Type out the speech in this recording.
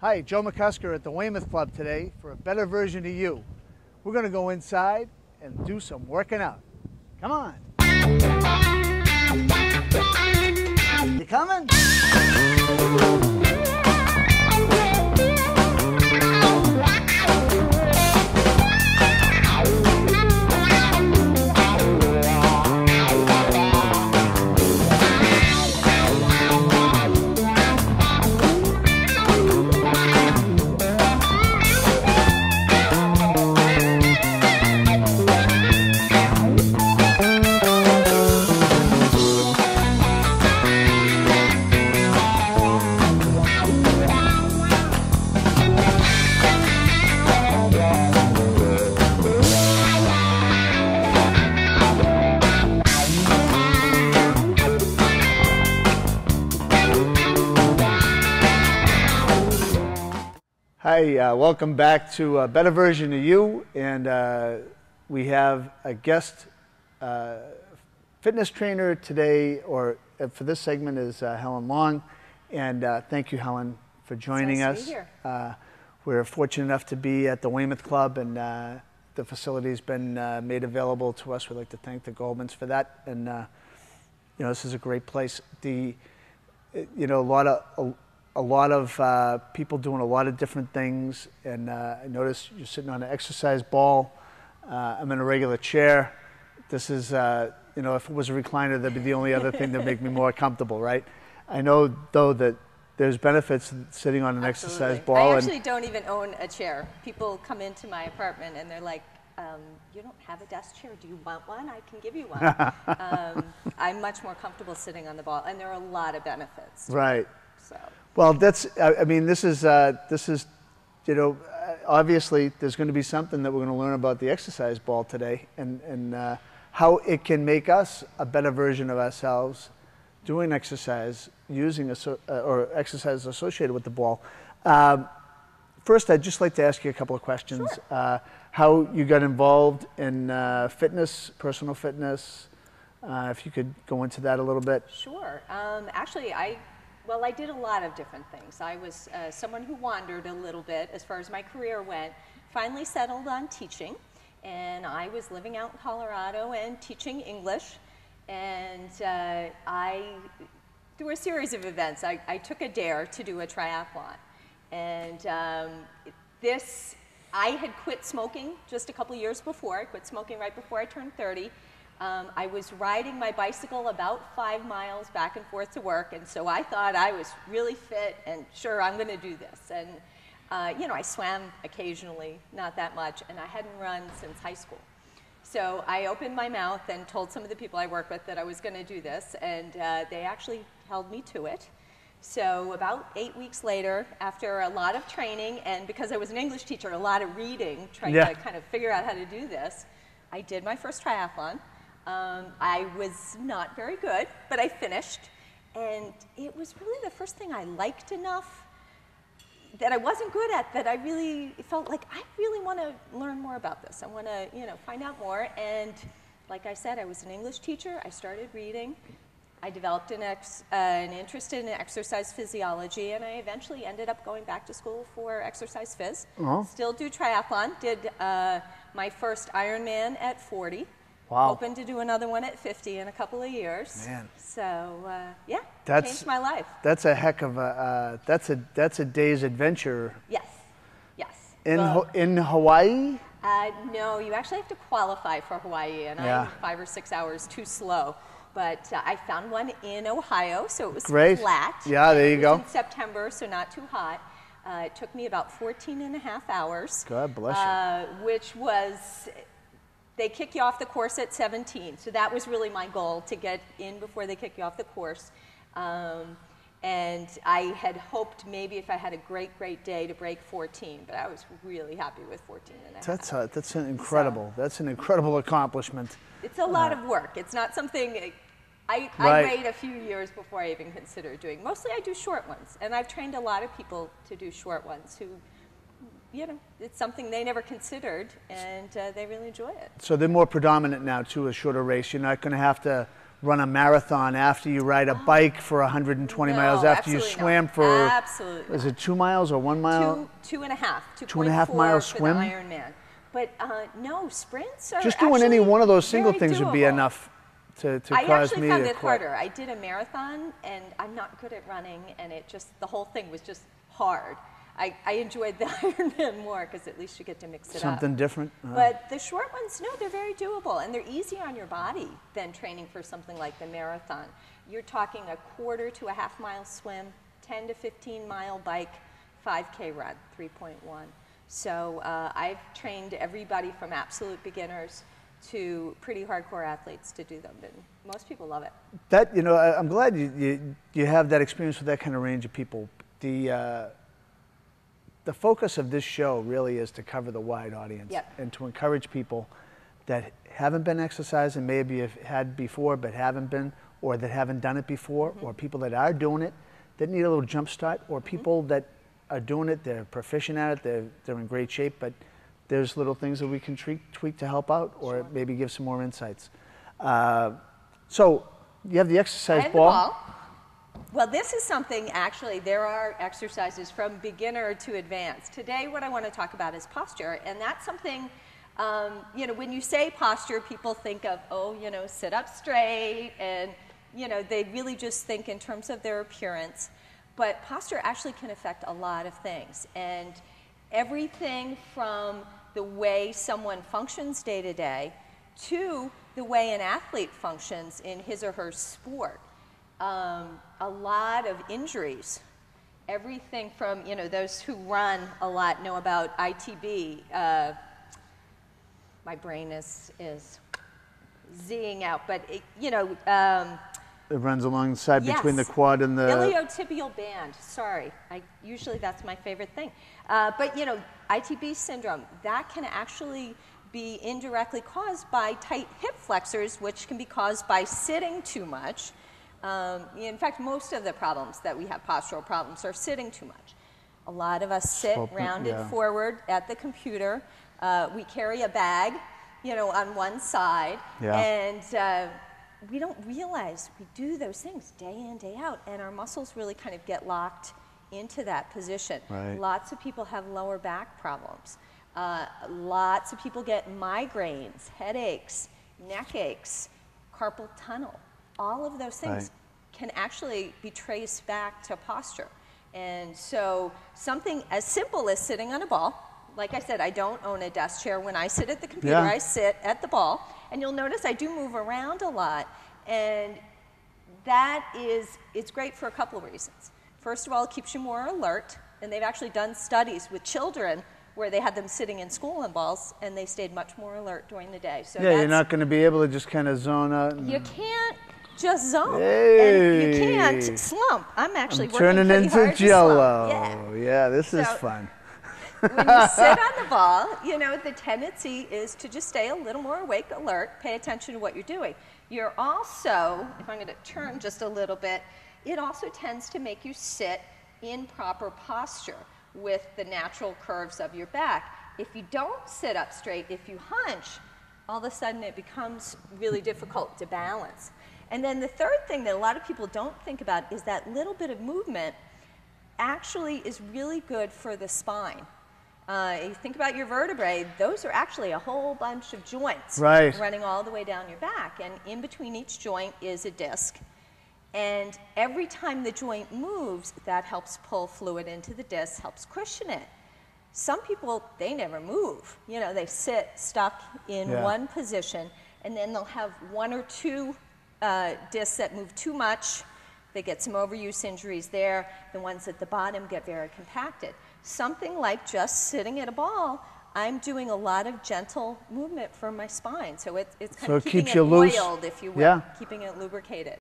Hi, Joe McCusker at the Weymouth Club today for a better version of you. We're going to go inside and do some working out. Come on. You coming? Hi, welcome back to a better version of you, and we have a guest fitness trainer today, or for this segment is Helen Long, and thank you, Helen, for joining us. Nice to be here. We're fortunate enough to be at the Weymouth Club, and the facility's been made available to us. We'd like to thank the Goldmans for that, and this is a great place. A lot of people doing a lot of different things, and I noticed you're sitting on an exercise ball. I'm in a regular chair. This is, if it was a recliner, that'd be the only other thing that'd make me more comfortable, right? I know, though, that there's benefits sitting on an exercise ball. I actually don't even own a chair. People come into my apartment and they're like, you don't have a desk chair. Do you want one? I can give you one. I'm much more comfortable sitting on the ball, and there are a lot of benefits. Right. So. Well, this is, obviously there's going to be something that we're going to learn about the exercise ball today, and how it can make us a better version of ourselves doing exercise, using or exercise associated with the ball. First, I'd just like to ask you a couple of questions. Sure. How you got involved in fitness, personal fitness, if you could go into that a little bit. Sure. Actually, I did a lot of different things. I was someone who wandered a little bit as far as my career went, finally settled on teaching, and I was living out in Colorado and teaching English, and through a series of events, I took a dare to do a triathlon, and I had quit smoking just a couple years before. I quit smoking right before I turned 30. I was riding my bicycle about 5 miles back and forth to work, and so I thought I was really fit and sure, I'm going to do this. And I swam occasionally, not that much, and I hadn't run since high school. So I opened my mouth and told some of the people I work with that I was going to do this, and they actually held me to it. So about 8 weeks later, after a lot of training, and because I was an English teacher, a lot of reading, trying to kind of figure out how to do this, I did my first triathlon. I was not very good, but I finished, and it was really the first thing I liked enough that I wasn't good at, that I really felt like I really want to learn more about this. I want to, find out more, and like I said, I was an English teacher. I started reading. I developed an interest in exercise physiology, and I eventually ended up going back to school for exercise phys. Still do triathlon, did my first Ironman at 40. Wow. Hoping to do another one at 50 in a couple of years. Man. So, yeah, changed my life. That's a heck of a, that's a day's adventure. Yes, yes. In Hawaii? No, you actually have to qualify for Hawaii, and I'm 5 or 6 hours too slow. But I found one in Ohio, so it was flat. Yeah, there you go. In September, so not too hot. It took me about 14 and a half hours. God bless you. Which was... They kick you off the course at 17, so that was really my goal, to get in before they kick you off the course. And I had hoped maybe if I had a great day to break 14, but I was really happy with 14 and a half. That's an incredible, that's an incredible accomplishment. It's a lot of work. It's not something, I wait a few years before I even consider doing. Mostly I do short ones, and I've trained a lot of people to do short ones who, it's something they never considered, and they really enjoy it. So they're more predominant now, too, a shorter race. You're not going to have to run a marathon after you ride a bike for 120 miles after you swam for, absolutely is it 2 miles or 1 mile? 2.5, 2.5 mile swim? for the Ironman. But no, sprints are just doing any one of those single things doable. would be enough to cause me to I actually found it harder. I did a marathon, and I'm not good at running, and the whole thing was just hard. I enjoyed the Ironman more because at least you get to mix it up. Something different. But the short ones, no, they're very doable, and they're easier on your body than training for something like the marathon. You're talking a quarter to a half mile swim, 10 to 15 mile bike, 5K run, 3.1. So I've trained everybody from absolute beginners to pretty hardcore athletes to do them, and most people love it. That, you know, I'm glad you have that experience with that kind of range of people. The focus of this show really is to cover the wide audience. Yep. And to encourage people that haven't been exercising, maybe have had before but haven't been, or that haven't done it before, or people that are doing it that need a little jump start, or people that are doing it, they're proficient at it, they're in great shape, but there's little things that we can tweak to help out, or maybe give some more insights. So you have the exercise ball. Well, this is something, actually, there are exercises from beginner to advanced. Today, what I want to talk about is posture, and that's something, you know, when you say posture, people think of, oh, you know, sit up straight, and, you know, they really just think in terms of their appearance. But posture actually can affect a lot of things, and everything from the way someone functions day to day to the way an athlete functions in his or her sport. A lot of injuries, everything from, you know, those who run a lot know about ITB. My brain is zing out, but it, you know. It runs alongside between the quad and the iliotibial band. Sorry, usually that's my favorite thing. But you know, ITB syndrome, that can actually be indirectly caused by tight hip flexors, which can be caused by sitting too much. In fact, most of the problems that we have, postural problems, are sitting too much. A lot of us sit rounded forward at the computer. We carry a bag, you know, on one side, and we don't realize we do those things day in, day out, and our muscles really kind of get locked into that position. Right. Lots of people have lower back problems. Lots of people get migraines, headaches, neck aches, carpal tunnel. All of those things can actually be traced back to posture. And so something as simple as sitting on a ball, like I said, I don't own a desk chair. When I sit at the computer, I sit at the ball. And you'll notice I do move around a lot. And that is, it's great for a couple of reasons. First of all, it keeps you more alert. And they've actually done studies with children where they had them sitting in school on balls, and they stayed much more alert during the day. So you're not going to be able to just kind of zone out. You can't just zone, and you can't slump. I'm actually turning working pretty hard into Jello. To slump. Yeah, this is fun. When you sit on the ball, you know, the tendency is to just stay a little more awake, alert, pay attention to what you're doing. You're also, if I'm going to turn just a little bit, it also tends to make you sit in proper posture with the natural curves of your back. If you don't sit up straight, if you hunch, all of a sudden it becomes really difficult to balance. And then the third thing that a lot of people don't think about is that little bit of movement actually is really good for the spine. You think about your vertebrae, those are actually a whole bunch of joints running all the way down your back. And in between each joint is a disc. And every time the joint moves, that helps pull fluid into the disc, helps cushion it. Some people, they never move. You know, they sit stuck in one position, and then they'll have one or two discs that move too much. They get some overuse injuries there. The ones at the bottom get very compacted. Something like just sitting at a ball, I'm doing a lot of gentle movement for my spine. So it's kind of keeping it oiled, if you will, keeping it lubricated.